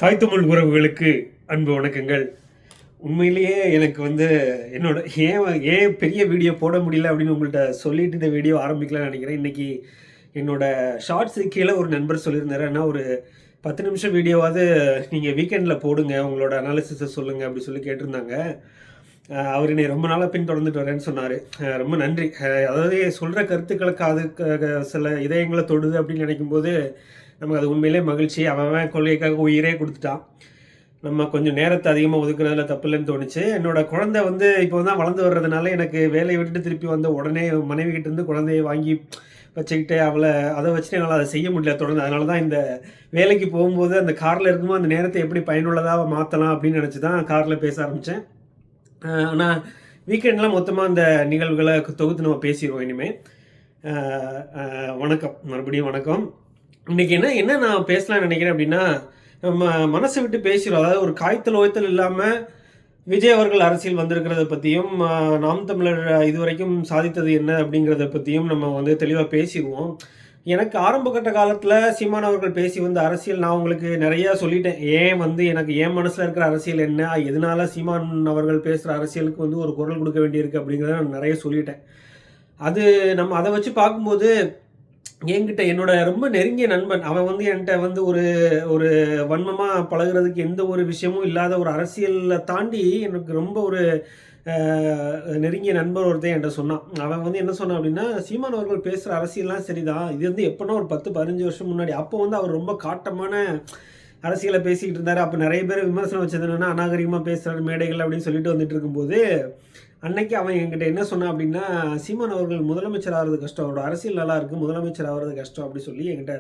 தாய் தமிழ் உறவுகளுக்கு அன்பு வணக்கங்கள். உண்மையிலேயே எனக்கு என்னோட ஏன் பெரிய வீடியோ போட முடியல அப்படின்னு உங்கள்கிட்ட சொல்லிட்டு இந்த வீடியோ ஆரம்பிக்கலாம்னு நினைக்கிறேன். இன்றைக்கி என்னோட ஷார்ட்ஸு கீழே ஒரு நண்பர் சொல்லியிருந்தாரு, ஆனால் ஒரு 10 நிமிஷம் வீடியோவாவது நீங்கள் வீக்கெண்டில் போடுங்க, உங்களோட அனாலிசிஸை சொல்லுங்கள் அப்படி சொல்லி கேட்டிருந்தாங்க. அவர் என்னை ரொம்ப நாளாக பின்தொடர்ந்துட்டு வரேன்னு சொன்னார். ரொம்ப நன்றி. அதாவது சொல்கிற கருத்துக்களுக்கு அதுக்கு சில இதயங்களை தொடுது அப்படின்னு நினைக்கும்போது நமக்கு அது உண்மையிலே மகிழ்ச்சி. அவன் கொள்கைக்காக உயிரே கொடுத்துட்டான். நம்ம கொஞ்சம் நேரத்தை அதிகமாக ஒதுக்குறதுல தப்பு இல்லைன்னு தோணுச்சு. என்னோடய குழந்தை இப்போ தான் வளர்ந்து வர்றதுனால எனக்கு வேலையை விட்டுட்டு திருப்பி வந்த உடனே மனைவிக்கிட்ட இருந்து குழந்தைய வாங்கி வச்சுக்கிட்டு அதை வச்சுட்டு என்னால் அதை செய்ய முடியல தொடர்ந்து. அதனால தான் இந்த வேலைக்கு போகும்போது அந்த காரில் இருக்கும்போது அந்த நேரத்தை எப்படி பயனுள்ளதாக மாற்றலாம் அப்படின்னு நினச்சி தான் காரில் பேச ஆரம்பித்தேன். ஆனால் வீக்கெண்ட்லாம் மொத்தமாக அந்த நிகழ்வுகளை தொகுத்து நம்ம பேசிடுவோம் இனிமேல். வணக்கம், மறுபடியும் வணக்கம். இன்றைக்கி என்ன நான் பேசலாம்னு நினைக்கிறேன் அப்படின்னா, நம்ம மனசை விட்டு பேசுகிறோம். அதாவது ஒரு காய்த்தல் ஓய்த்தல் இல்லாமல் விஜய் அவர்கள் அரசியல் வந்திருக்கிறத பற்றியும், நாம் தமிழர் இதுவரைக்கும் சாதித்தது என்ன அப்படிங்கிறத பற்றியும் நம்ம தெளிவாக பேசிடுவோம். எனக்கு ஆரம்ப காலத்தில் சீமான் அவர்கள் பேசி வந்த அரசியல் நான் உங்களுக்கு நிறையா சொல்லிட்டேன். எனக்கு என் மனசில் இருக்கிற அரசியல் என்ன, எதனால சீமான் அவர்கள் பேசுகிற அரசியலுக்கு ஒரு குரல் கொடுக்க வேண்டியிருக்கு அப்படிங்கிறத நான் நிறைய சொல்லிட்டேன். அது நம்ம அதை வச்சு பார்க்கும்போது என்கிட்ட என்னோட ரொம்ப நெருங்கிய நண்பன் அவன் என்கிட்ட ஒரு ஒரு வன்மமாக பழகுறதுக்கு எந்த ஒரு விஷயமும் இல்லாத ஒரு அரசியலை தாண்டி எனக்கு ரொம்ப ஒரு நெருங்கிய நண்பர் ஒருத்தன் என்கிட்ட சொன்னான். அவன் என்ன சொன்னான் அப்படின்னா, சீமான் அவர்கள் பேசுகிற அரசியல்லாம் சரிதான், இது எப்போனா ஒரு 10-15 வருஷம் முன்னாடி. அப்போ அவர் ரொம்ப காட்டமான அரசியலை பேசிக்கிட்டு இருந்தார். அப்போ நிறைய பேர் விமர்சனம் வச்சது என்னென்னா அநாகரிகமாக பேசுகிறார் மேடைகள் அப்படின்னு சொல்லிட்டு வந்துட்டு இருக்கும்போது, அன்னைக்கு அவன் என்கிட்ட என்ன சொன்னான் அப்படின்னா, சீமான் அவர்கள் முதலமைச்சர் ஆகிறது கஷ்டம், அவரோட அரசியல் நல்லா இருக்குது, முதலமைச்சர் ஆகிறது கஷ்டம் அப்படி சொல்லி என்கிட்ட.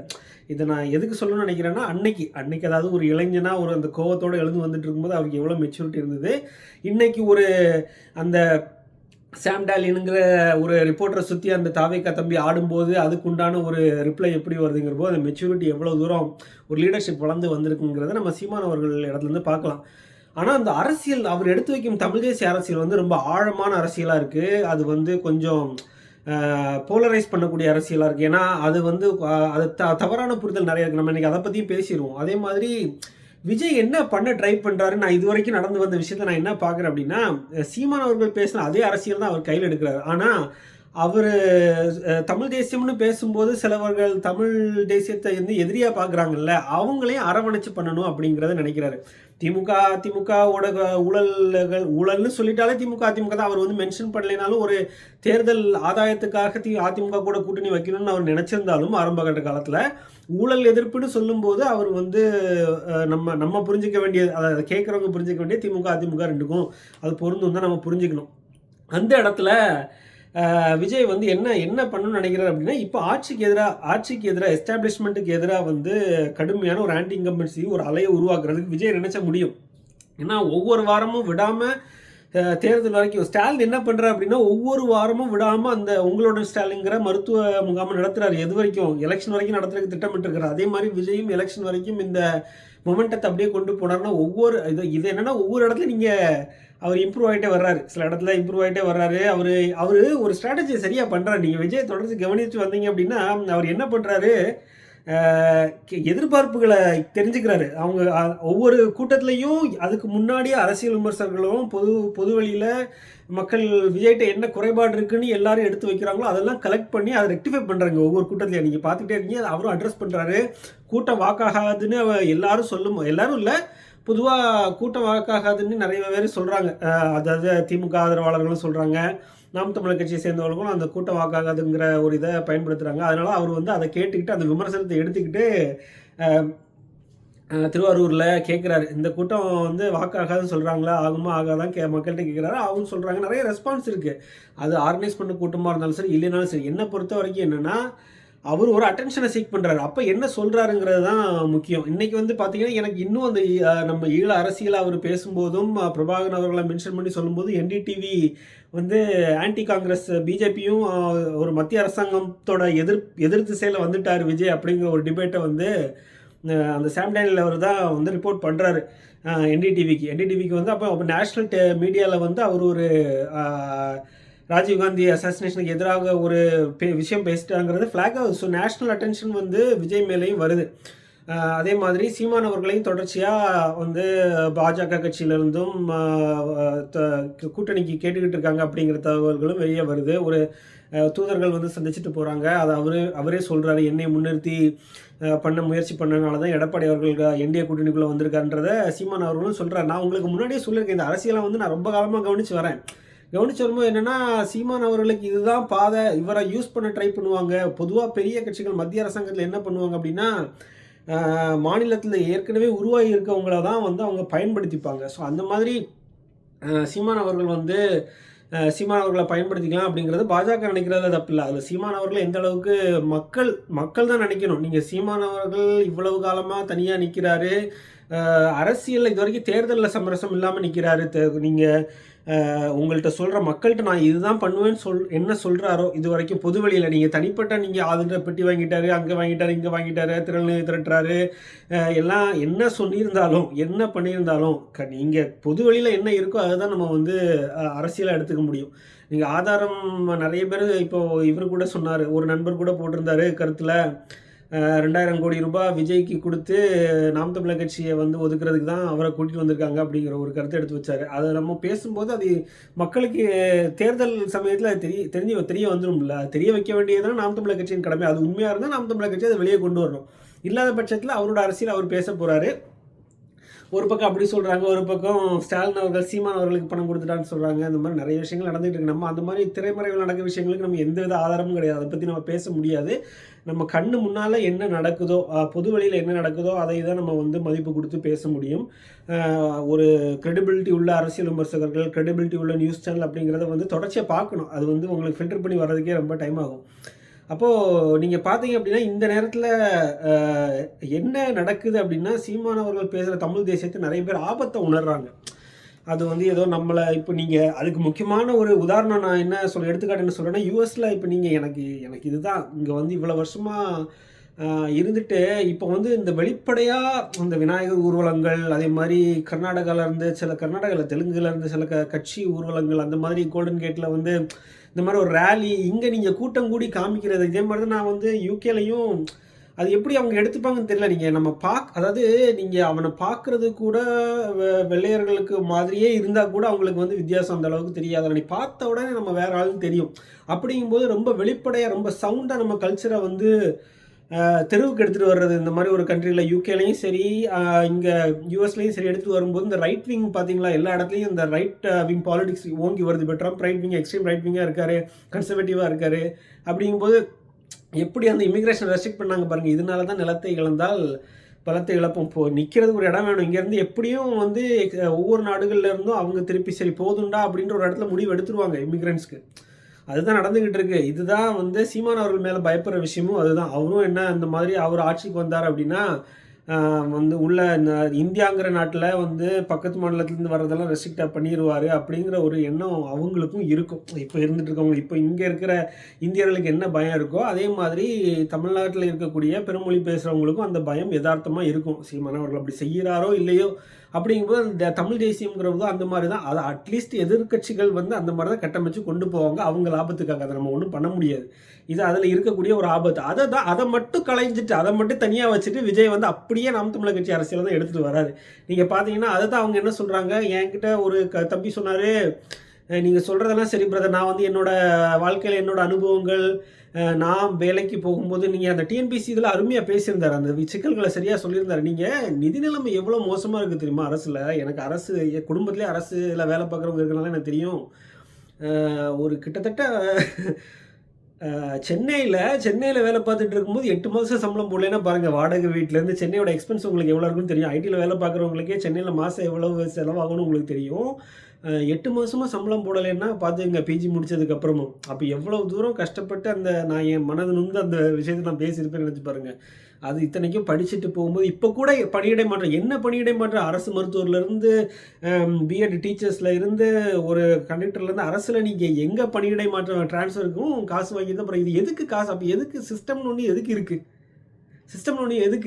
இதை நான் எதுக்கு சொல்லணும்னு நினைக்கிறேன்னா, அன்னைக்கு அதாவது ஒரு இளைஞனாக அந்த கோவத்தோடு எழுந்து வந்துட்டு இருக்கும்போது அவருக்கு எவ்வளோ மெச்சூரிட்டி இருந்தது. இன்னைக்கு அந்த சாம் டாலினுங்கிற ஒரு ரிப்போர்ட்டரை சுற்றி அந்த தாவேக்கா தம்பி ஆடும்போது அதுக்குண்டான ஒரு ரிப்ளை எப்படி வருதுங்கிற போது அந்த மெச்சூரிட்டி எவ்வளோ தூரம் ஒரு லீடர்ஷிப் வளர்ந்து வந்திருக்குங்கிறத நம்ம சீமான் அவர்கள் இடத்துலேருந்து பார்க்கலாம். ஆனால் அந்த அரசியல் அவர் எடுத்து வைக்கும் தமிழ் தேசிய அரசியல் ரொம்ப ஆழமான அரசியலாக இருக்குது. அது கொஞ்சம் போலரைஸ் பண்ணக்கூடிய அரசியலாக இருக்குது. ஏன்னா அது தவறான புரிதல் நிறைய இருக்குது. நம்ம இன்றைக்கி அதை பற்றியும் பேசிடுவோம். அதே மாதிரி விஜய் என்ன பண்ண ட்ரை பண்ணுறாரு, நான் இது வரைக்கும் நடந்து வந்த விஷயத்தை நான் என்ன பார்க்குறேன் அப்படின்னா, சீமான் அவர்கள் பேசின அதே அரசியல் தான் அவர் கையில் எடுக்கிறார். ஆனால் அவர் தமிழ் தேசியம்னு பேசும்போது சிலவர்கள் தமிழ் தேசியத்தை எதிரியாக பார்க்குறாங்கல்ல, அவங்களையும் அரவணைச்சு பண்ணணும் அப்படிங்கிறத நினைக்கிறாரு. திமுகவோட ஊழல்னு சொல்லிட்டாலே திமுக தான். அவர் மென்ஷன் பண்ணலைனாலும் ஒரு தேர்தல் ஆதாயத்துக்காக அதிமுக கூட கூட்டணி வைக்கணும்னு அவர் நினச்சிருந்தாலும் ஆரம்ப கட்ட காலத்தில் ஊழல் எதிர்ப்புன்னு சொல்லும்போது அவர் நம்ம புரிஞ்சிக்க வேண்டியது, அதை கேட்குறவங்க புரிஞ்சிக்க வேண்டிய திமுக அதிமுக ரெண்டுக்கும் அது பொருந்தும் தான் நம்ம புரிஞ்சுக்கணும். அந்த இடத்துல விஜய் என்ன பண்ணணும்னு நினைக்கிறார் அப்படின்னா, இப்போ ஆட்சிக்கு எதிராக எஸ்டாப்ளிஷ்மெண்ட்டுக்கு எதிராக கடுமையான ஒரு ஆன்டி இன்கம்பன்சி ஒரு அலையை உருவாக்குறதுக்கு விஜய் நினைச்ச முடியும். ஏன்னா ஒவ்வொரு வாரமும் விடாமல் தேர்தல் வரைக்கும் ஸ்டாலின் என்ன பண்ணுறாரு அப்படின்னா, ஒவ்வொரு வாரமும் விடாமல் அந்த உங்களோட ஸ்டாலின்ங்கிற மருத்துவ முகாமை நடத்துகிறார். எது வரைக்கும் எலெக்ஷன் வரைக்கும் நடத்துறதுக்கு திட்டமிட்டுருக்கிறார். அதே மாதிரி விஜயும் எலெக்ஷன் வரைக்கும் இந்த மொமெண்டத்தை அப்படியே கொண்டு போனார்னா இது என்னென்னா ஒவ்வொரு இடத்துல அவர் இம்ப்ரூவ் ஆகிட்டே வர்றாரு. சில இடத்துல இம்ப்ரூவ் ஆகிட்டே வர்றாரு. அவர் ஒரு ஸ்ட்ராட்டஜி சரியாக பண்ணுறாரு. நீங்கள் விஜய் தொடர்ந்து கவனித்து வந்தீங்க அப்படின்னா அவர் என்ன பண்ணுறாரு, எதிர்பார்ப்புகளை தெரிஞ்சுக்கிறாரு. அவங்க ஒவ்வொரு கூட்டத்திலையும் அதுக்கு முன்னாடியே அரசியல் விமர்சகர்களும் பொது வழியில் மக்கள் விஜய்கிட்ட என்ன குறைபாடு இருக்குன்னு எல்லாரும் எடுத்து வைக்கிறாங்களோ அதெல்லாம் கலெக்ட் பண்ணி அதை ரெக்டிஃபை பண்ணுறாங்க. ஒவ்வொரு கூட்டத்திலையும் நீங்கள் பார்த்துக்கிட்டே இருக்கீங்க, அவரும் அட்ரஸ் பண்ணுறாரு. கூட்டம் வாக்காகாதுன்னு எல்லாரும் இல்லை, பொதுவாக கூட்டம் வாக்காகாதுன்னு நிறைய பேர் சொல்கிறாங்க. அதாவது திமுக ஆதரவாளர்களும் சொல்கிறாங்க, நாம் தமிழர் கட்சியை சேர்ந்தவர்களும் அந்த கூட்டம் வாக்காகாதுங்கிற ஒரு இதை பயன்படுத்துகிறாங்க. அதனால் அவர் அதை கேட்டுக்கிட்டு அந்த விமர்சனத்தை எடுத்துக்கிட்டு திருவாரூரில் கேட்குறாரு, இந்த கூட்டம் வாக்காகாதுன்னு சொல்கிறாங்களா, ஆகுமா ஆகாதான் மக்கள்கிட்ட கேட்குறாரு. அவங்க சொல்கிறாங்க. நிறைய ரெஸ்பான்ஸ் இருக்குது. அது ஆர்கனைஸ் பண்ண கூட்டமாக இருந்தாலும் சரி, இல்லைனாலும் சரி. என்னை பொறுத்த வரைக்கும் என்னென்னா, அவர் ஒரு அட்டென்ஷனை சீக் பண்ணுறாரு. அப்போ என்ன சொல்கிறாருங்கிறது தான் முக்கியம். இன்றைக்கி பார்த்தீங்கன்னா எனக்கு இன்னும் அந்த நம்ம ஈழ அரசியலை அவர் பேசும்போதும் பிரபாகரன் அவர்களை மென்ஷன் பண்ணி சொல்லும்போது என்டிடிவி ஆன்டி காங்கிரஸ் பிஜேபியும் ஒரு மத்திய அரசாங்கத்தோட எதிர் திசையில் வந்துட்டார் விஜய் அப்படிங்கிற ஒரு டிபேட்டை அந்த சாம் டேனியல் அவர் தான் ரிப்போர்ட் பண்ணுறாரு என்டிடிவிக்கு அப்போ நேஷ்னல் மீடியாவில் அவர் ஒரு ராஜீவ்காந்தி அசாசினேஷனுக்கு எதிராக ஒரு விஷயம் பேசிட்டாங்கிறது ஃப்ளாக் ஆகுது. ஸோ நேஷ்னல் அட்டென்ஷன் விஜய் மேலேயும் வருது. அதே மாதிரி சீமான் அவர்களையும் தொடர்ச்சியாக வந்து பாஜக கட்சியிலிருந்தும் கூட்டணிக்கு கேட்டுக்கிட்டு இருக்காங்க அப்படிங்கிற தகவல்களும் வெளியே வருது. ஒரு தூதர்கள் வந்து சந்திச்சுட்டு போகிறாங்க. அதை அவரே சொல்கிறாரு, என்னை முன்னிறுத்தி பண்ண முயற்சி பண்ணனால தான் எடப்பாடி அவர்கள் என்டிஏ கூட்டணிக்குள்ளே வந்திருக்கான்றத சீமான் அவர்களும் சொல்கிறார். நான் உங்களுக்கு முன்னாடியே சொல்லியிருக்கேன், இந்த அரசியலை வந்து நான் ரொம்ப காலமாக கவனித்து வரேன். கவனிச்சு வரும்போது என்னென்னா, சீமான் அவர்களுக்கு இதுதான் பாதை, இவரை யூஸ் பண்ண ட்ரை பண்ணுவாங்க. பொதுவாக பெரிய கட்சிகள் மத்திய அரசாங்கத்தில் என்ன பண்ணுவாங்க அப்படின்னா, மாநிலத்தில் ஏற்கனவே உருவாகி இருக்கவங்கள தான் வந்து அவங்க பயன்படுத்திப்பாங்க. ஸோ அந்த மாதிரி சீமான் அவர்கள் வந்து சீமான் அவர்களை பயன்படுத்திக்கலாம் அப்படிங்கிறது பாஜக நினைக்கிறதுல தப்பில்லை. அதில் சீமான் அவர்கள் எந்த அளவுக்கு மக்கள் தான் நினைக்கணும். நீங்கள் சீமான் அவர்கள் இவ்வளவு காலமாக தனியாக நிற்கிறாரு, அரசியலில் இது வரைக்கும் தேர்தலில் சமரசம் இல்லாமல் நிற்கிறாரு. நீங்கள் உங்கள்கிட்ட சொல்கிற மக்கள்கிட்ட நான் இதுதான் பண்ணுவேன்னு என்ன சொல்கிறாரோ இது வரைக்கும் பொது வழியில், நீங்கள் தனிப்பட்ட நீங்கள் ஆளுநர் பெட்டி வாங்கிட்டாரு, அங்கே வாங்கிட்டாரு, இங்கே வாங்கிட்டாரு, திரட்டுறாரு, எல்லாம் என்ன சொல்லியிருந்தாலும் என்ன பண்ணியிருந்தாலும் நீங்கள் பொது வழியில் என்ன இருக்கோ அதை தான் நம்ம வந்து அரசியலை எடுத்துக்க முடியும். நீங்கள் ஆதாரம் நிறைய பேர் இப்போது இவர் கூட சொன்னார், ஒரு நண்பர் கூட போட்டிருந்தாரு கருத்தில், 2000 கோடி ரூபாய் விஜய்க்கு கொடுத்து நாம் தமிழர் கட்சியை வந்து ஒதுக்குறதுக்கு தான் அவரை கூட்டிகிட்டு வந்திருக்காங்க அப்படிங்கிற ஒரு கருத்தை எடுத்து வச்சார். அதை நம்ம பேசும்போது அது மக்களுக்கு தேர்தல் சமயத்தில் அது தெரிய வந்துடும்ல. தெரிய வைக்க வேண்டியதுதான் நாம் தமிழர் கட்சியின் கடமை. அது உண்மையாக இருந்தால் நாம் தமிழர் கட்சி அதை வெளியே கொண்டு வரணும். இல்லாத பட்சத்தில் அவரோட அரசியல் அவர் பேச போகிறாரு. ஒரு பக்கம் அப்படி சொல்கிறாங்க, ஒரு பக்கம் ஸ்டாலின் அவர்கள் சீமான் அவர்களுக்கு பணம் கொடுத்துட்டான்னு சொல்கிறாங்க. இந்த மாதிரி நிறைய விஷயங்கள் நடந்துகிட்டு இருக்கு. நம்ம அந்த மாதிரி திரைமறைவில் நடக்கிற விஷயங்களுக்கு நம்ம எந்தவித ஆதாரமும் கிடையாது. அதை பற்றி நம்ம பேச முடியாது. நம்ம கண்ணு முன்னால் என்ன நடக்குதோ, பொது வழியில் என்ன நடக்குதோ அதை தான் நம்ம வந்து மதிப்பு கொடுத்து பேச முடியும். ஒரு கிரெடிபிலிட்டி உள்ள அரசியல் விமர்சகர்கள், கிரெடிபிலிட்டி உள்ள நியூஸ் சேனல் அப்படிங்கிறத வந்து தொடர்ச்சியாக பார்க்கணும். அது வந்து உங்களுக்கு ஃபில்டர் பண்ணி வர்றதுக்கே ரொம்ப டைம் ஆகும். அப்போது நீங்கள் பார்த்தீங்க அப்படின்னா இந்த நேரத்தில் என்ன நடக்குது அப்படின்னா, சீமான் அவர்கள் பேசுகிற தமிழ் தேசியத்தை நிறைய பேர் ஆபத்தை உணர்றாங்க. அது வந்து ஏதோ நம்மளை இப்போ நீங்கள் அதுக்கு முக்கியமான ஒரு உதாரணம் நான் என்ன எடுத்துக்காட்டு என்ன சொல்கிறேன்னா, யூஎஸில் இப்போ நீங்கள் எனக்கு இதுதான் இங்கே வந்து இவ்வளோ வருஷமாக இருந்துட்டு இப்போ வந்து இந்த வெளிப்படையாக இந்த விநாயகர் ஊர்வலங்கள், அதே மாதிரி கர்நாடகாவிலேருந்து தெலுங்குலேருந்து சில கட்சி ஊர்வலங்கள், அந்த மாதிரி கோல்டன் கேட்டில் வந்து இந்த மாதிரி ஒரு ரேலி, இங்கே நீங்கள் கூட்டம் கூடி காமிக்கிறது, இதே மாதிரி தான் நான் வந்து யூகேலையும் அது எப்படி அவங்க எடுத்துப்பாங்கன்னு தெரியல. நீங்கள் நம்ம அதாவது நீங்கள் அவனை பார்க்குறது கூட வெள்ளையர்களுக்கு மாதிரியே இருந்தால் கூட அவங்களுக்கு வந்து வித்தியாசம் அந்த அளவுக்கு தெரியாது. நீ பார்த்த உடனே நம்ம வேற ஆளுன்னு தெரியும். அப்படிங்கும்போது ரொம்ப வெளிப்படையாக ரொம்ப சவுண்டாக நம்ம கல்ச்சரை வந்து தெருவுக்கு எடுத்துகிட்டு வர்றது, இந்த மாதிரி ஒரு கண்ட்ரியில் யூகேலையும் சரி இங்கே யூஎஸ்லையும் சரி எடுத்துகிட்டு வரும்போது இந்த ரைட் விங் பார்த்தீங்களா, எல்லா இடத்துலையும் இந்த ரைட் விங் பாலிடிக்ஸ் ஓங்கி வருது. இப்போ Trump right wing, extreme right விங்காக இருக்கார், கன்சர்வேட்டிவாக இருக்கார். அப்படிங்கும்போது எப்படி அந்த இமிக்ரேஷன் ரெஸ்ட்ரிக்ட் பண்ணாங்க பாருங்கள். இதனால தான் நிலத்தை இழந்தால் பலத்தை இழப்போம். இப்போது நிற்கிறதுக்கு ஒரு இடம் வேணும். இங்கேருந்து எப்படியும் வந்து ஒவ்வொரு நாடுகள்லேருந்தும் அவங்க திருப்பி சரி போதுண்டா அப்படின்ற ஒரு இடத்துல முடிவு எடுத்துருவாங்க இமிக்ரெண்ட்ஸ்க்கு. அதுதான் நடந்துக்கிட்டு இருக்கு. இதுதான் வந்து சீமான் அவர்கள் மேலே பயப்படுற விஷயமும் அதுதான். அவரும் என்ன இந்த மாதிரி அவர் ஆட்சிக்கு வந்தார் அப்படின்னா வந்து உள்ள இந்த இந்தியாங்கிற நாட்டில் வந்து பக்கத்து மாநிலத்துலேருந்து வர்றதெல்லாம் ரெஸ்ட்ரிக்டாக பண்ணிடுவார் அப்படிங்கிற ஒரு எண்ணம் அவங்களுக்கும் இருக்கும். இப்போ இருந்துட்டு இருக்கவங்களுக்கு, இப்போ இங்கே இருக்கிற இந்தியர்களுக்கு என்ன பயம் இருக்கோ அதே மாதிரி தமிழ்நாட்டில் இருக்கக்கூடிய பெருமொழி பேசுகிறவங்களுக்கும் அந்த பயம் யதார்த்தமாக இருக்கும். சீமான் அவர்கள் அப்படி செய்கிறாரோ இல்லையோ அப்படிங்கும்போது அந்த தமிழ் தேசியங்கிறது அந்த மாதிரி தான். அதை அட்லீஸ்ட் எதிர்கட்சிகள் வந்து அந்த மாதிரி தான் கட்டமைச்சு கொண்டு போவாங்க அவங்க லாபத்துக்காக. அதை நம்ம ஒன்றும் பண்ண முடியாது. இது அதில் இருக்கக்கூடிய ஒரு ஆபத்து. அதை மட்டும் களைஞ்சிட்டு அதை மட்டும் தனியாக வச்சுட்டு விஜய் வந்து அப்படியே நாம் தமிழர் கட்சி அரசியலை தான் எடுத்துகிட்டு வராரு. நீங்கள் பார்த்தீங்கன்னா அதை தான் அவங்க என்ன சொல்கிறாங்க, என்கிட்ட ஒரு தம்பி சொன்னார், நீங்கள் சொல்கிறதெல்லாம் சரி பிரதர், நான் வந்து என்னோடய வாழ்க்கையில் என்னோடய அனுபவங்கள், நான் வேலைக்கு போகும்போது நீங்கள் அந்த டிஎன்பிசி இதில் அருமையாக பேசியிருந்தார், அந்த சிக்கல்களை சரியாக சொல்லியிருந்தார். நீங்கள் நிதி நிலைமை எவ்வளோ மோசமாக இருக்குது தெரியுமா அரசில். எனக்கு அரசு குடும்பத்திலே அரசில் வேலை பார்க்குறவங்க இருக்கிறனால எனக்கு தெரியும். ஒரு கிட்டத்தட்ட சென்னையில் வேலை பார்த்துட்டு இருக்கும்போது 8 மாதம் சம்பளம் போடலைன்னா பாருங்கள், வாடகை வீட்டிலேருந்து சென்னையோட எக்ஸ்பென்ஸ் உங்களுக்கு எவ்வளோ இருக்குன்னு தெரியும். ஐடியில் வேலை பார்க்குறவங்களுக்கே சென்னையில் மாதம் எவ்வளோ செலவாகணும்னு உங்களுக்கு தெரியும். 8 மாதமாக சம்பளம் போடலைன்னா பார்த்துங்க பிஜி முடித்ததுக்கப்புறமும். அப்போ எவ்வளோ தூரம் கஷ்டப்பட்டு அந்த நான் என் மனது நுந்து அந்த விஷயத்தை நான் பேசியிருப்பேன்னு நினச்சி பாருங்கள். அது இத்தனைக்கும் படிச்சுட்டு போகும்போது இப்போ கூட பணியிடை மாற்றம், என்ன பணியிடை மாற்றம், அரசு மருத்துவர்லேருந்து பிஎட் டீச்சர்ஸில் இருந்து ஒரு கண்டக்டர்லேருந்து அரசில் நீங்கள் எங்கே பணியிடை மாற்றம் ட்ரான்ஸ்ஃபருக்கும் காசு வாங்கி தான். அப்புறம் இது எதுக்கு காசு? அப்போ எதுக்கு சிஸ்டம்னு ஒன்று எதுக்கு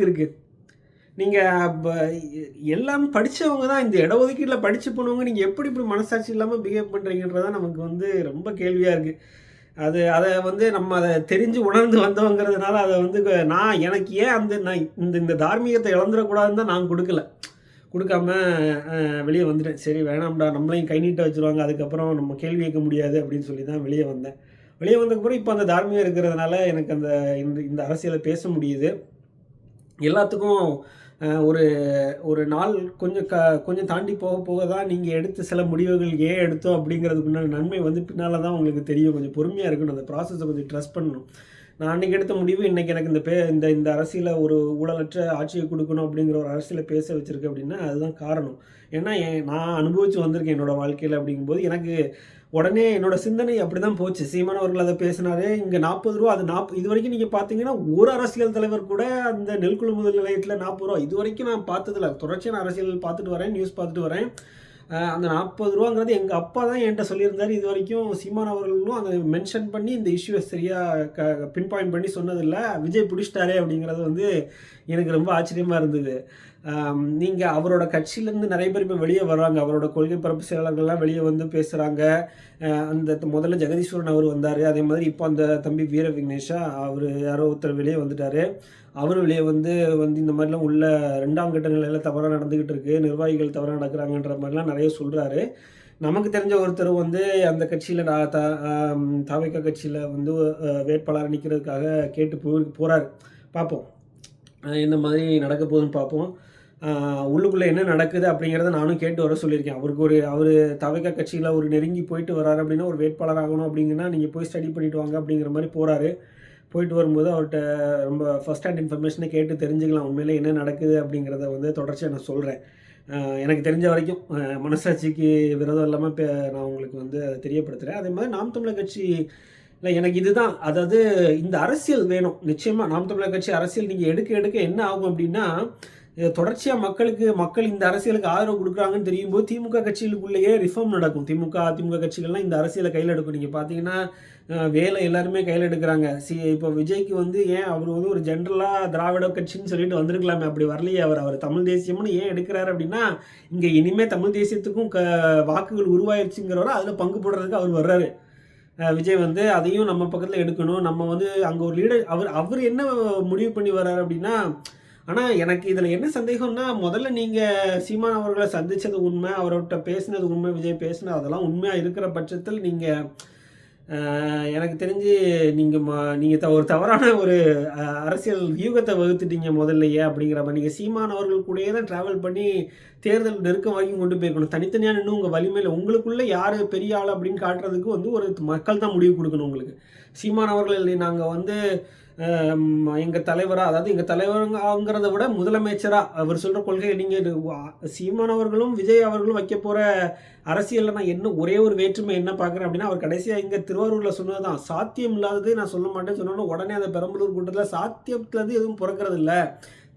இருக்குது? நீங்கள் எல்லாம் படித்தவங்க தான், இந்த இடஒதுக்கீட்டில் படித்து போனவங்க நீங்கள் எப்படி இப்படி மனசாட்சி இல்லாமல் பிஹேவ் பண்ணுறீங்கன்றதான் நமக்கு வந்து ரொம்ப கேள்வியாக இருக்குது. அதை வந்து நம்ம அதை தெரிஞ்சு உணர்ந்து வந்தவங்கிறதுனால அதை வந்து நான் எனக்கு ஏன் நான் இந்த தார்மீகத்தை இழந்துடக்கூடாதுன்னு தான் நான் கொடுக்காம வெளியே வந்துட்டேன். சரி வேணாம்டா, நம்மளையும் கை நீட்ட வச்சுருவாங்க, அதுக்கப்புறம் நம்ம கேள்வி கேட்க முடியாது அப்படின்னு சொல்லி தான் வெளியே வந்தேன். வெளியே வந்ததுக்கப்புறம் இப்போ அந்த தார்மீகம் இருக்கிறதுனால எனக்கு இந்த அரசியலை பேச முடியுது. எல்லாத்துக்கும் ஒரு ஒரு நாள் கொஞ்சம் தாண்டி போக போக தான் நீங்கள் எடுத்த சில முடிவுகள் ஏன் எடுத்தோம் அப்படிங்கிறதுக்குண்டான நன்மை வந்து பின்னால் தான் உங்களுக்கு தெரியும். கொஞ்சம் பொறுமையாக இருக்கணும், அந்த ப்ராசஸை கொஞ்சம் ட்ரஸ்ட் பண்ணணும். நான் அன்றைக்கி எடுத்த முடிவு இன்றைக்கி எனக்கு இந்த அரசியலை ஒரு ஊழலற்ற ஆட்சியை கொடுக்கணும் அப்படிங்கிற ஒரு அரசியலை பேச வச்சுருக்கு அப்படின்னா அதுதான் காரணம். ஏன்னா நான் அனுபவித்து வந்திருக்கேன் என்னோடய வாழ்க்கையில். அப்படிங்கும்போது எனக்கு உடனே என்னோட சிந்தனை அப்படி தான் போச்சு. சீமான் அவர்கள் அதை பேசினாரு. இங்கே 40 ரூபா, அது இது வரைக்கும் நீங்கள் பார்த்தீங்கன்னா ஒரு அரசியல் தலைவர் கூட அந்த நெல் கொள்முதல் நிலையத்தில் 40 ரூபா இது வரைக்கும் நான் பார்த்ததில்ல. தொடர்ச்சியான அரசியல் பார்த்துட்டு வரேன், நியூஸ் பார்த்துட்டு வரேன். அந்த 40 ரூபாங்கிறது எங்கள் அப்பா தான் என்கிட்ட சொல்லியிருந்தார். இது வரைக்கும் சீமான் அவர்களும் அதை மென்ஷன் பண்ணி இந்த இஷ்யூவை சரியாக பின் பாயிண்ட் பண்ணி சொன்னதில்லை. விஜய் பிடிச்சிட்டாரே அப்படிங்கிறது வந்து எனக்கு ரொம்ப ஆச்சரியமாக இருந்தது. நீங்கள் அவரோட கட்சியிலேருந்து நிறைய பேர் இப்போ வெளியே வர்றாங்க. அவரோட கொள்கை பரப்பு செயலாளர்கள்லாம் வெளியே வந்து பேசுகிறாங்க. முதல்ல ஜெகதீஸ்வரன் அவர் வந்தார். அதே மாதிரி இப்போ அந்த தம்பி வீர விக்னேஷா அவர் யாரோ ஒருத்தர் வெளியே வந்துட்டார். அவர் வெளியே வந்து இந்த மாதிரிலாம் உள்ள 2ஆம் கட்ட நிலையில் தவறாக நடந்துக்கிட்டு இருக்குது, நிர்வாகிகள் தவறாக நடக்கிறாங்கன்ற மாதிரிலாம் நிறைய சொல்கிறாரு. நமக்கு தெரிஞ்ச ஒருத்தர் வந்து அந்த கட்சியில் தாவேக்கா கட்சியில் வந்து வேட்பாளர் நிற்கிறதுக்காக கேட்டு போகிறாரு. பார்ப்போம் இந்த மாதிரி நடக்க போகுதுன்னு பார்ப்போம். உள்ளுக்குள்ளே என்ன நடக்குது அப்படிங்கிறத நானும் கேட்டு வர சொல்லியிருக்கேன். அவர் தாவேக்கா கட்சியில் ஒரு நெருங்கி போயிட்டு வராரு அப்படின்னா, ஒரு வேட்பாளர் ஆகணும் அப்படிங்கன்னா நீங்கள் போய் ஸ்டடி பண்ணிட்டு வாங்க அப்படிங்கிற மாதிரி போகிறாரு. போயிட்டு வரும்போது அவர்கிட்ட ரொம்ப ஃபஸ்ட் ஹேண்ட் இன்ஃபர்மேஷனை கேட்டு தெரிஞ்சுக்கலாம் உண்மையிலே என்ன நடக்குது அப்படிங்கிறத வந்து தொடர்ச்சியாக நான் சொல்கிறேன். எனக்கு தெரிஞ்ச வரைக்கும் மனசாட்சிக்கு விரோதம் இல்லாமல் நான் உங்களுக்கு வந்து அதை தெரியப்படுத்துகிறேன். அதே மாதிரி நாம் தமிழர் கட்சி இல்லை, எனக்கு இதுதான், அதாவது இந்த அரசியல் வேணும் நிச்சயமாக. நாம் தமிழர் கட்சி அரசியல் நீங்கள் எடுக்க என்ன ஆகும் அப்படின்னா, தொடர்ச்சியாக மக்கள் இந்த அரசியலுக்கு ஆதரவு கொடுக்குறாங்கன்னு தெரியும் போது திமுக கட்சிகளுக்குள்ளேயே ரிஃபார்ம் நடக்கும். அதிமுக கட்சிகள்லாம் இந்த அரசியலை கையில் எடுக்கும். நீங்கள் பார்த்தீங்கன்னா வேலை எல்லாருமே கையில் எடுக்கிறாங்க. இப்போ விஜய்க்கு வந்து ஏன் அவர் வந்து ஒரு ஜென்ரலாக திராவிட கட்சின்னு சொல்லிட்டு வந்திருக்கலாமே, அப்படி வரலையே. அவர் தமிழ் தேசியம்னு ஏன் எடுக்கிறாரு அப்படின்னா, இங்கே இனிமேல் தமிழ் தேசியத்துக்கும் வாக்குகள் உருவாயிருச்சுங்கிறவரை அதில் பங்கு போடுறதுக்கு அவர் வர்றாரு. விஜய் வந்து அதையும் நம்ம பக்கத்தில் எடுக்கணும். நம்ம வந்து அங்கே ஒரு லீடர் அவர் என்ன முடிவு பண்ணி வர்றாரு அப்படின்னா, ஆனால் எனக்கு இதில் என்ன சந்தேகம்னா, முதல்ல நீங்கள் சீமான் அவர்களை சந்தித்தது உண்மை, அவர்கிட்ட பேசினது உண்மை, விஜய் பேசினது அதெல்லாம் உண்மையாக இருக்கிற பட்சத்தில் நீங்கள் எனக்கு தெரிஞ்சு நீங்கள் ஒரு தவறான ஒரு அரசியல் வியூகத்தை வகுத்துட்டீங்க முதல்லையே அப்படிங்கிற மாதிரி. நீங்கள் சீமான் அவர்கள் கூடயே தான் ட்ராவல் பண்ணி தேர்தல் நெருக்கம் வரைக்கும் கொண்டு போயிருக்கணும். தனித்தனியாக நின்று உங்கள் வலிமையில் உங்களுக்குள்ளே யார் பெரிய ஆள் அப்படின்னு காட்டுறதுக்கு வந்து ஒரு மக்கள் தான் முடிவு கொடுக்கணும் உங்களுக்கு. சீமான் அவர்கள் நாங்கள் வந்து எங்கள் தலைவராக, அதாவது எங்கள் தலைவருங்கிறத விட முதலமைச்சராக அவர் சொல்கிற கொள்கை நீங்கள் சீமான் அவர்களும் விஜய் அவர்களும் வைக்க போகிற அரசியலில் நான் என்ன ஒரே ஒரு வேற்றுமை என்ன பார்க்குறேன் அப்படின்னா, அவர் கடைசியாக இங்கே திருவாரூரில் சொன்னது தான், சாத்தியம் இல்லாதது நான் சொல்ல மாட்டேன்னு சொன்னோன்னா உடனே அந்த பெரம்பலூர் கூட்டத்தில் சாத்தியத்துலேருந்து எதுவும் பிறக்கிறது இல்லை,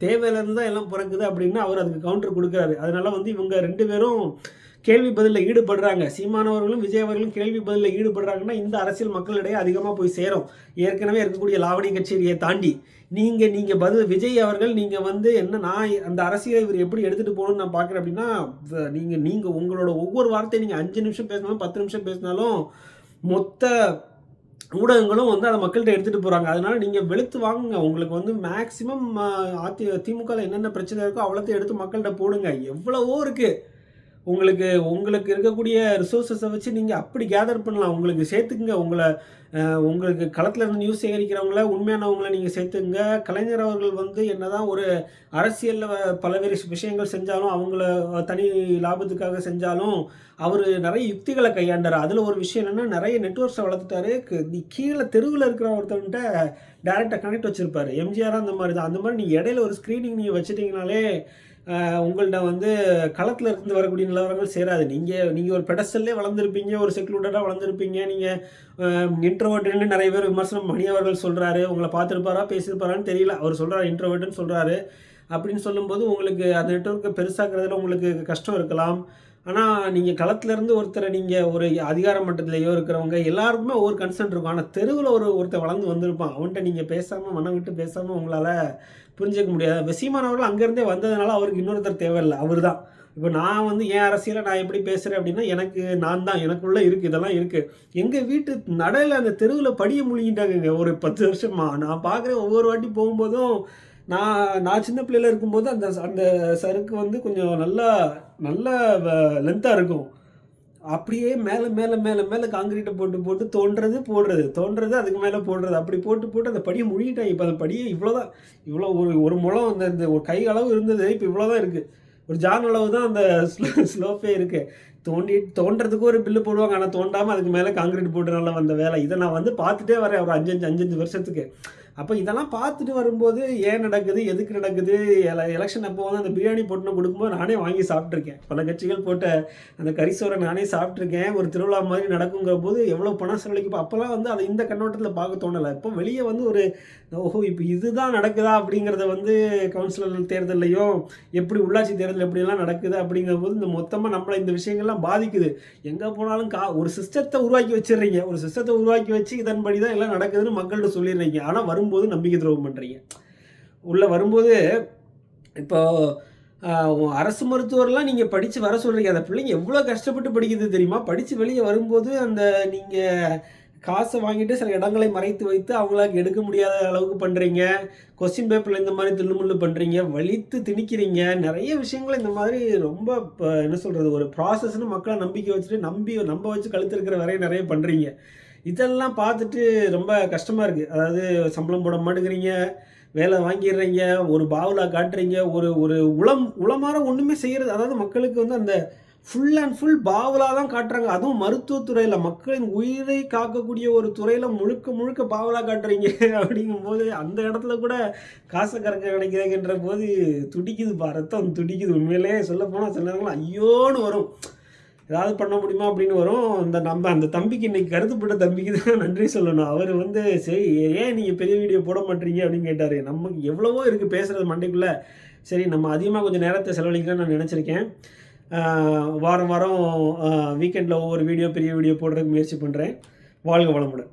தேவையிலேருந்து தான் எல்லாம் பிறக்குது அப்படின்னு அவர் அதுக்கு கவுண்டர் கொடுக்குறாரு. அதனால வந்து இவங்க 2 பேரும் கேள்வி பதிலில் ஈடுபடுறாங்க. சீமானவர்களும் விஜய் அவர்களும் கேள்வி பதிலில் ஈடுபடுறாங்கன்னா இந்த அரசியல் மக்களிடையே அதிகமாக போய் சேரும். ஏற்கனவே இருக்கக்கூடிய லாவணி கச்சேரியை தாண்டி நீங்கள் விஜய் அவர்கள் நீங்கள் வந்து என்ன, நான் அந்த அரசியலை இவர் எப்படி எடுத்துகிட்டு போகணும்னு நான் பார்க்குறேன் அப்படின்னா, நீங்கள் உங்களோட ஒவ்வொரு வார்த்தையும் நீங்கள் 5 நிமிஷம் பேசினாலும் 10 நிமிஷம் பேசினாலும் மொத்த ஊடகங்களும் வந்து அதை மக்கள்கிட்ட எடுத்துகிட்டு போகிறாங்க. அதனால நீங்கள் வெளுத்து வாங்குங்க. உங்களுக்கு வந்து மேக்சிமம் திமுகவில் என்னென்ன பிரச்சனை இருக்கோ அவ்வளோத்தையும் எடுத்து மக்கள்கிட்ட போடுங்க. எவ்வளவோ இருக்குது உங்களுக்கு இருக்கக்கூடிய ரிசோர்ஸஸை வச்சு நீங்கள் அப்படி கேதர் பண்ணலாம். உங்களுக்கு சேர்த்துக்குங்க. உங்களுக்கு களத்தில் இருந்து நியூஸ் சேகரிக்கிறவங்கள உண்மையானவங்களை நீங்கள் சேர்த்துங்க. கலைஞர் அவர்கள் வந்து என்னதான் ஒரு அரசியலில் பல்வேறு விஷயங்கள் செஞ்சாலும், அவங்கள தனி லாபத்துக்காக செஞ்சாலும் அவர் நிறைய யுக்திகளை கையாண்டார். அதில் ஒரு விஷயம் என்னென்னா, நிறைய நெட்வொர்க்ஸை வளர்த்துட்டாரு. கீழே தெருவில் இருக்கிற ஒருத்தவன்கிட்ட டேரெக்டாக கனெக்ட் வச்சுருப்பார். எம்ஜிஆராக அந்த மாதிரி தான். அந்த மாதிரி நீங்கள் இடையில ஒரு ஸ்க்ரீனிங் நீங்கள் வச்சுட்டிங்கனாலே உங்கள்கிட்ட வந்து களத்தில் இருந்து வரக்கூடிய நிலவரங்கள் சேராது. நீங்கள் ஒரு பெடஸ்டல்லே வளர்ந்துருப்பீங்க, ஒரு செக்லூட்டடாக வளர்ந்துருப்பீங்க. நீங்கள் இன்ட்ரோவர்ட்டுன்னு நிறைய பேர் விமர்சனம் மணி அவர்கள் சொல்கிறாரு. உங்களை பார்த்துருப்பாரா பேசியிருப்பாரான்னு தெரியல. அவர் சொல்கிறார் இன்ட்ரோவர்ட்டுன்னு சொல்கிறாரு. அப்படின்னு சொல்லும்போது உங்களுக்கு அந்த நெட்வொர்க்கை பெருசாக்குறதுல உங்களுக்கு கஷ்டம் இருக்கலாம். ஆனால் நீங்கள் களத்துலேருந்து ஒருத்தரை நீங்கள் ஒரு அதிகார மட்டத்திலேயோ இருக்கிறவங்க எல்லாருக்குமே ஒவ்வொரு கன்சர்ன் இருக்கும். ஆனால் தெருவில் ஒருத்தர் வளர்ந்து வந்திருப்பான். அவன்கிட்ட நீங்கள் பேசாமல் மனம் விட்டு பேசாமல் உங்களால் புரிஞ்சிக்க முடியாது. சீமான் அவர்கள் அங்கேருந்தே வந்ததுனால அவருக்கு இன்னொருத்தர் தேவையில்லை. அவர் தான் இப்போ நான் வந்து என் அரசியலை நான் எப்படி பேசுகிறேன் அப்படின்னா, எனக்குள்ளே இருக்குது, இதெல்லாம் இருக்குது. எங்கள் வீட்டு நடையில் அந்த தெருவில் படிய முழுங்கிட்டாங்கங்க ஒரு 10 வருஷமா. நான் பார்க்குறேன் ஒவ்வொரு வாட்டி போகும்போதும், நான் சின்ன பிள்ளையில இருக்கும்போது அந்த அந்த சறுக்கு வந்து கொஞ்சம் நல்லா நல்லா லென்த்தாக இருக்கும். அப்படியே மேலே மேலே மேலே மேலே காங்கிரீட்டை போட்டு போட்டு தோண்டுறது போடுறது, தோண்டுறது அதுக்கு மேலே போடுறது, அப்படி போட்டு போட்டு அந்த படியை முழுகிட்டாங்க. இப்போ அந்த படியே இவ்வளோதான், இவ்வளோ ஒரு ஒரு முழம் அந்த இந்த ஒரு கை அளவு இருந்தது, இப்போ இவ்வளோ தான் இருக்குது. ஒரு ஜான் அளவு தான் அந்த ஸ்லோப்பே இருக்குது. தோண்டுறதுக்கு ஒரு பில்லு போடுவாங்க, ஆனால் தோண்டாமல் அதுக்கு மேலே காங்கிரீட் போட்டு நல்லா வந்த வேலை. இதை நான் வந்து பார்த்துட்டே வரேன் ஒரு 5 வருஷத்துக்கு. அப்போ இதெல்லாம் பார்த்துட்டு வரும்போது ஏன் நடக்குது, எதுக்கு நடக்குது, எலெக்ஷன் அப்போ வந்து அந்த பிரியாணி போட்டுன்னு கொடுக்கும்போது நானே வாங்கி சாப்பிட்ருக்கேன். பல கட்சிகள் போட்ட அந்த கரிசோரை நானே சாப்பிட்ருக்கேன். ஒரு திருவிழா மாதிரி நடக்குங்கிற போது எவ்வளோ பணம் செலவழிக்கும். அப்போல்லாம் வந்து அதை இந்த கண்ணோட்டத்தில் பார்க்க தோணலை. இப்போ வெளியே வந்து ஒரு ஓஹோ இப்போ இதுதான் நடக்குதா அப்படிங்கிறத வந்து கவுன்சிலர் தேர்தலையும் எப்படி உள்ளாட்சி தேர்தல் எப்படிலாம் நடக்குது அப்படிங்கிற போது இந்த மொத்தமாக நம்மளை இந்த விஷயங்கள்லாம் பாதிக்குது. எங்கே போனாலும் ஒரு சிஸ்டத்தை உருவாக்கி வச்சிடுறீங்க. ஒரு சிஸ்டத்தை உருவாக்கி வச்சு இதன்படி தான் எல்லாம் நடக்குதுன்னு மக்கள்கிட்ட சொல்லிடுறீங்க. ஆனால் வரும்போது நம்பிக்கை துரோகம் பண்ணுறீங்க. உள்ளே வரும்போது இப்போ அரசு மருத்துவர்லாம் நீங்கள் படித்து வர சொல்கிறீங்க. அந்த பிள்ளைங்க எவ்வளோ கஷ்டப்பட்டு படிக்குது தெரியுமா? படித்து வெளியே வரும்போது அந்த நீங்கள் காசை வாங்கிட்டு சில இடங்களை மறைத்து வைத்து அவங்களால எடுக்க முடியாத அளவுக்கு பண்ணுறீங்க. கொஸ்டின் பேப்பரில் இந்த மாதிரி தில்லுமுள்ளு பண்ணுறீங்க, வலித்து திணிக்கிறீங்க. நிறைய விஷயங்கள் இந்த மாதிரி ரொம்ப இப்போ என்ன சொல்கிறது, ஒரு ப்ராசஸ்ன்னு மக்களை நம்பிக்கை வச்சுட்டு நம்ப வச்சு கழுத்து இருக்கிற வரையும் நிறைய பண்ணுறீங்க. இதெல்லாம் பார்த்துட்டு ரொம்ப கஷ்டமாக இருக்குது. அதாவது சம்பளம் போட மாட்டேங்கிறீங்க, வேலை வாங்கிடுறீங்க, ஒரு பாவலா காட்டுறீங்க, ஒரு ஒரு உளமாற ஒன்றுமே செய்கிறது. அதாவது மக்களுக்கு வந்து அந்த ஃபுல் அண்ட் ஃபுல் பாவலாக தான் காட்டுறாங்க. அதுவும் மருத்துவத்துறையில் மக்களின் உயிரை காக்கக்கூடிய ஒரு துறையில் முழுக்க முழுக்க பாவலாக காட்டுறீங்க. அப்படிங்கும்போது அந்த இடத்துல கூட காசை கறக்க நினைக்கிறேங்கிற போது துடிக்குதுப்பா, ரத்தம் துடிக்குது. உண்மையிலே சொல்லப்போனால் சில நேரங்கள் ஐயோன்னு வரும். ஏதாவது பண்ண முடியுமா அப்படின்னு வரும். அந்த தம்பிக்கு இன்றைக்கி கருத்துப்பட்ட தம்பிக்கு தான் நன்றி சொல்லணும். அவர் வந்து சரி ஏன் நீங்கள் பெரிய வீடியோ போட மாட்டீங்க அப்படின்னு கேட்டார். நமக்கு எவ்வளவோ இருக்குது பேசுகிறது மண்டைக்குள்ளே. சரி நம்ம அதிகமாக கொஞ்சம் நேரத்தை செலவழிக்கலாம்னு நான் நினச்சிருக்கேன். வாரம் வாரம் வீக்கெண்டில் ஒவ்வொரு வீடியோ பெரிய வீடியோ போடுறதுக்கு முயற்சி பண்ணுறேன். வாழ்க வளமுடன்.